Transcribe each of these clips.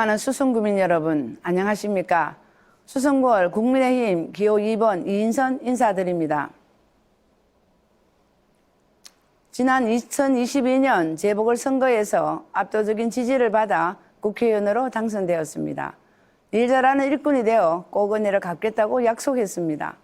존경하는 수성구민 여러분, 안녕하십니까? 수성구월 국민의힘 기호 2번 이인선 인사드립니다. 지난 2022년 재보궐선거에서 압도적인 지지를 받아 국회의원으로 당선되었습니다. 일 잘하는 일꾼이 되어 꼭 은혜를 갚겠다고 약속했습니다.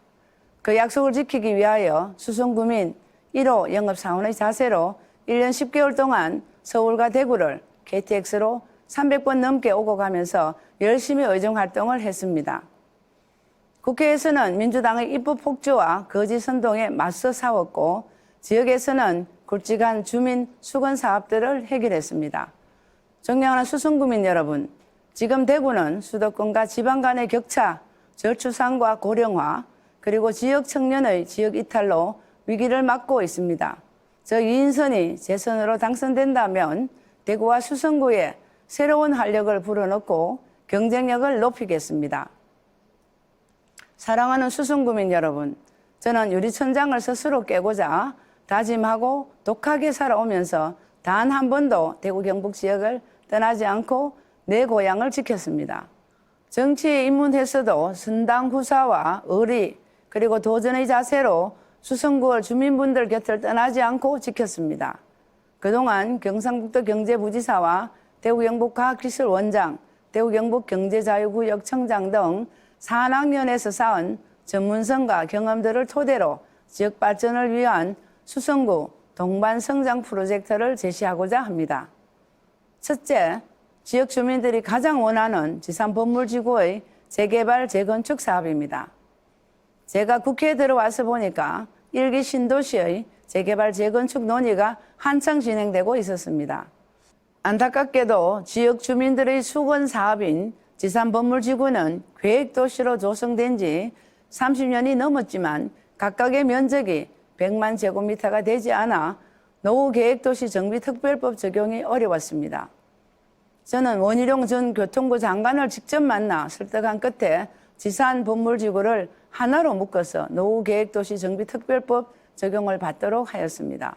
그 약속을 지키기 위하여 수성구민 1호 영업사원의 자세로 1년 10개월 동안 서울과 대구를 KTX로 300번 넘게 오고 가면서 열심히 의정활동을 했습니다. 국회에서는 민주당의 입법 폭주와 거짓 선동에 맞서 싸웠고 지역에서는 굵직한 주민 수건 사업들을 해결했습니다. 존경하는 수성구민 여러분, 지금 대구는 수도권과 지방 간의 격차, 저출산과 고령화, 그리고 지역 청년의 지역 이탈로 위기를 맞고 있습니다. 저 이인선이 재선으로 당선된다면 대구와 수성구에 새로운 활력을 불어넣고 경쟁력을 높이겠습니다. 사랑하는 수성구민 여러분, 저는 유리천장을 스스로 깨고자 다짐하고 독하게 살아오면서 단 한 번도 대구 경북 지역을 떠나지 않고 내 고향을 지켰습니다. 정치에 입문했어도 선당 후사와 의리 그리고 도전의 자세로 수성구월 주민분들 곁을 떠나지 않고 지켰습니다. 그동안 경상북도 경제부지사와 대구경북과학기술원장, 대구경북경제자유구역 청장 등 산학년에서 쌓은 전문성과 경험들을 토대로 지역 발전을 위한 수성구 동반성장 프로젝트를 제시하고자 합니다. 첫째, 지역 주민들이 가장 원하는 지산건물지구의 재개발, 재건축 사업입니다. 제가 국회에 들어와서 보니까 1기 신도시의 재개발, 재건축 논의가 한창 진행되고 있었습니다. 안타깝게도 지역 주민들의 수건 사업인 지산건물지구는 계획도시로 조성된 지 30년이 넘었지만 각각의 면적이 100만 제곱미터가 되지 않아 노후계획도시 정비특별법 적용이 어려웠습니다. 저는 원희룡 전 교통부 장관을 직접 만나 설득한 끝에 지산건물지구를 하나로 묶어서 노후계획도시 정비특별법 적용을 받도록 하였습니다.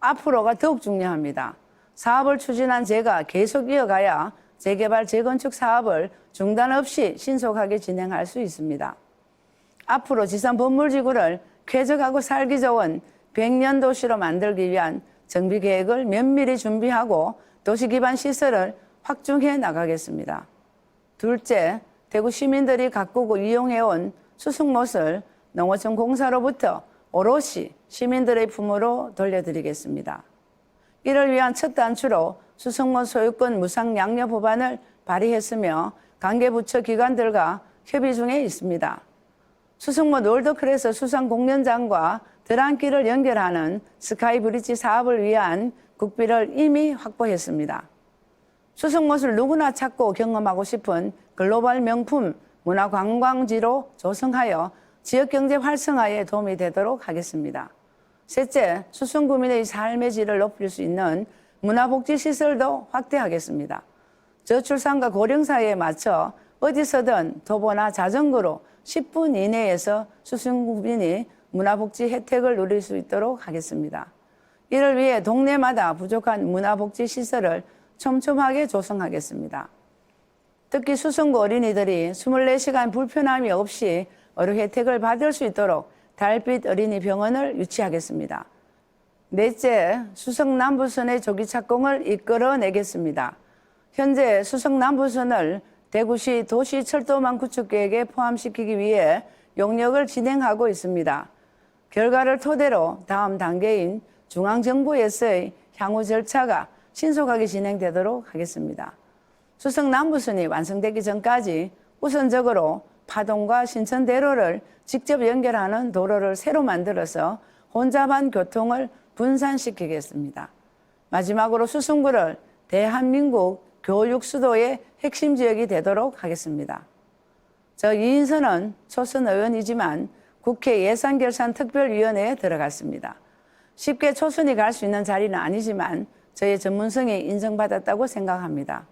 앞으로가 더욱 중요합니다. 사업을 추진한 제가 계속 이어가야 재개발, 재건축 사업을 중단 없이 신속하게 진행할 수 있습니다. 앞으로 지산건물지구를 쾌적하고 살기 좋은 100년 도시로 만들기 위한 정비계획을 면밀히 준비하고 도시기반 시설을 확충해 나가겠습니다. 둘째, 대구 시민들이 가꾸고 이용해온 수승못을 농어촌 공사로부터 오롯이 시민들의 품으로 돌려드리겠습니다. 이를 위한 첫 단추로 수승못 소유권 무상 양려 법안을 발의했으며 관계부처 기관들과 협의 중에 있습니다. 수승못 월드클래스 수상 공연장과 드랑길을 연결하는 스카이브리지 사업을 위한 국비를 이미 확보했습니다. 수승못을 누구나 찾고 경험하고 싶은 글로벌 명품 문화관광지로 조성하여 지역경제 활성화에 도움이 되도록 하겠습니다. 셋째, 수성구민의 삶의 질을 높일 수 있는 문화복지시설도 확대하겠습니다. 저출산과 고령 사회에 맞춰 어디서든 도보나 자전거로 10분 이내에서 수성구민이 문화복지 혜택을 누릴 수 있도록 하겠습니다. 이를 위해 동네마다 부족한 문화복지시설을 촘촘하게 조성하겠습니다. 특히 수성구 어린이들이 24시간 불편함이 없이 의료 혜택을 받을 수 있도록 달빛 어린이 병원을 유치하겠습니다. 넷째, 수성남부선의 조기 착공을 이끌어내겠습니다. 현재 수성남부선을 대구시 도시철도망 구축계획에 포함시키기 위해 용역을 진행하고 있습니다. 결과를 토대로 다음 단계인 중앙정부에서의 향후 절차가 신속하게 진행되도록 하겠습니다. 수성남부선이 완성되기 전까지 우선적으로 파동과 신천대로를 직접 연결하는 도로를 새로 만들어서 혼잡한 교통을 분산시키겠습니다. 마지막으로 수성구를 대한민국 교육 수도의 핵심 지역이 되도록 하겠습니다. 저 이인선은 초선 의원이지만 국회 예산결산특별위원회에 들어갔습니다. 쉽게 초선이 갈 수 있는 자리는 아니지만 저의 전문성이 인정받았다고 생각합니다.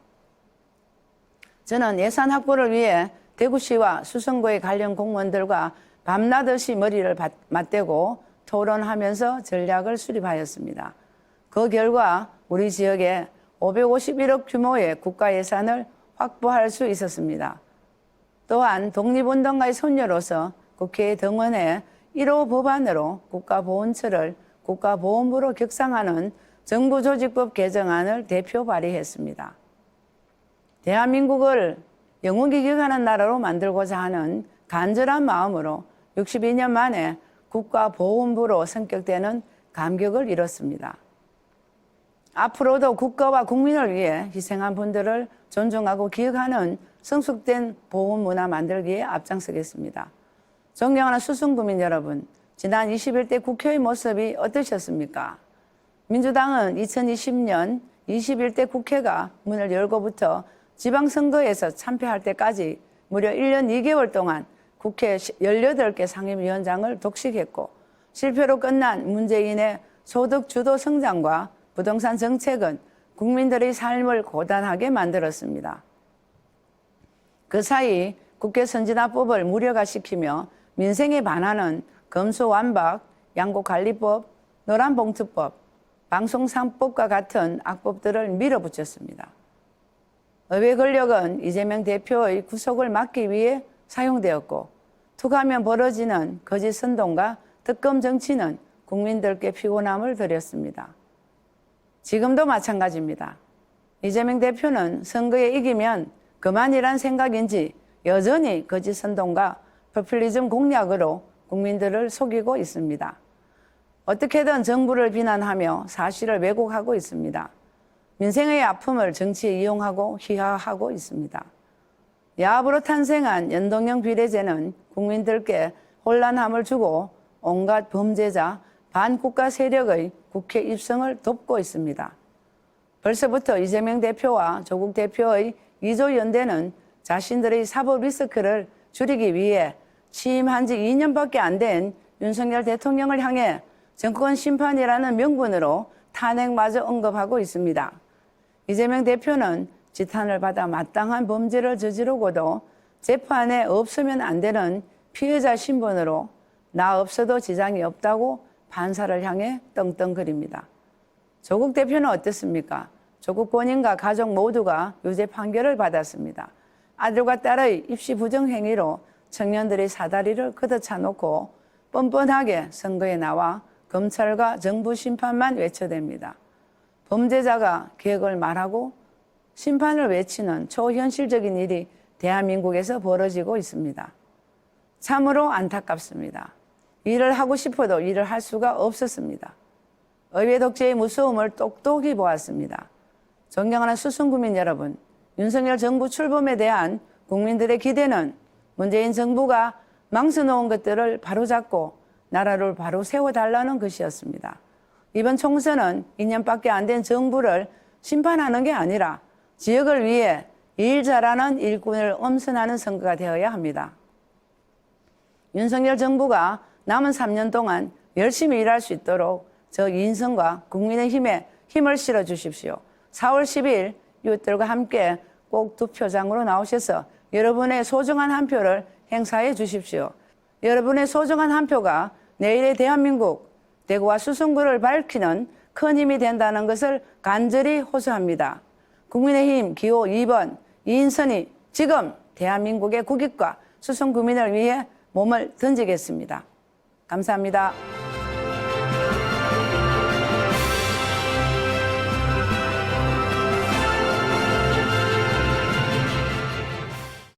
저는 예산 확보를 위해 대구시와 수성구의 관련 공무원들과 밤낮없이 머리를 맞대고 토론하면서 전략을 수립하였습니다. 그 결과 우리 지역에 551억 규모의 국가 예산을 확보할 수 있었습니다. 또한 독립운동가의 손녀로서 국회에 등원해 1호 법안으로 국가보훈처를 국가보훈부로 격상하는 정부조직법 개정안을 대표 발의했습니다. 대한민국을 영원히 기억하는 나라로 만들고자 하는 간절한 마음으로 62년 만에 국가보훈부로 성격되는 감격을 이뤘습니다. 앞으로도 국가와 국민을 위해 희생한 분들을 존중하고 기억하는 성숙된 보훈문화 만들기에 앞장서겠습니다. 존경하는 수성구민 여러분, 지난 21대 국회의 모습이 어떠셨습니까? 민주당은 2020년 21대 국회가 문을 열고부터 지방선거에서 참패할 때까지 무려 1년 2개월 동안 국회 18개 상임위원장을 독식했고, 실패로 끝난 문재인의 소득 주도 성장과 부동산 정책은 국민들의 삶을 고단하게 만들었습니다. 그 사이 국회 선진화법을 무력화시키며 민생에 반하는 검수완박, 양곡관리법, 노란봉투법, 방송상법과 같은 악법들을 밀어붙였습니다. 의회 권력은 이재명 대표의 구속을 막기 위해 사용되었고, 툭하면 벌어지는 거짓 선동과 특검 정치는 국민들께 피곤함을 드렸습니다. 지금도 마찬가지입니다. 이재명 대표는 선거에 이기면 그만이란 생각인지 여전히 거짓 선동과 포퓰리즘 공략으로 국민들을 속이고 있습니다. 어떻게든 정부를 비난하며 사실을 왜곡하고 있습니다. 민생의 아픔을 정치에 이용하고 희화하고 있습니다. 야합으로 탄생한 연동형 비례제는 국민들께 혼란함을 주고 온갖 범죄자, 반국가 세력의 국회 입성을 돕고 있습니다. 벌써부터 이재명 대표와 조국 대표의 2조 연대는 자신들의 사법 리스크를 줄이기 위해 취임한 지 2년밖에 안 된 윤석열 대통령을 향해 정권 심판이라는 명분으로 탄핵마저 언급하고 있습니다. 이재명 대표는 지탄을 받아 마땅한 범죄를 저지르고도 재판에 없으면 안 되는 피해자 신분으로 나 없어도 지장이 없다고 판사를 향해 떵떵거립니다. 조국 대표는 어떻습니까? 조국 본인과 가족 모두가 유죄 판결을 받았습니다. 아들과 딸의 입시 부정 행위로 청년들의 사다리를 걷어차놓고 뻔뻔하게 선거에 나와 검찰과 정부 심판만 외쳐댑니다. 범죄자가 개혁을 말하고 심판을 외치는 초현실적인 일이 대한민국에서 벌어지고 있습니다. 참으로 안타깝습니다. 일을 하고 싶어도 일을 할 수가 없었습니다. 의회 독재의 무서움을 똑똑히 보았습니다. 존경하는 수성구민 여러분, 윤석열 정부 출범에 대한 국민들의 기대는 문재인 정부가 망쳐놓은 것들을 바로잡고 나라를 바로 세워달라는 것이었습니다. 이번 총선은 2년밖에 안 된 정부를 심판하는 게 아니라 지역을 위해 일 잘하는 일꾼을 엄선하는 선거가 되어야 합니다. 윤석열 정부가 남은 3년 동안 열심히 일할 수 있도록 저 인성과 국민의힘에 힘을 실어 주십시오. 4월 10일 이웃들과 함께 꼭 투표장으로 나오셔서 여러분의 소중한 한 표를 행사해 주십시오. 여러분의 소중한 한 표가 내일의 대한민국, 대구와 수성구를 밝히는 큰 힘이 된다는 것을 간절히 호소합니다. 국민의힘 기호 2번 이인선이 지금 대한민국의 국익과 수성구민을 위해 몸을 던지겠습니다. 감사합니다.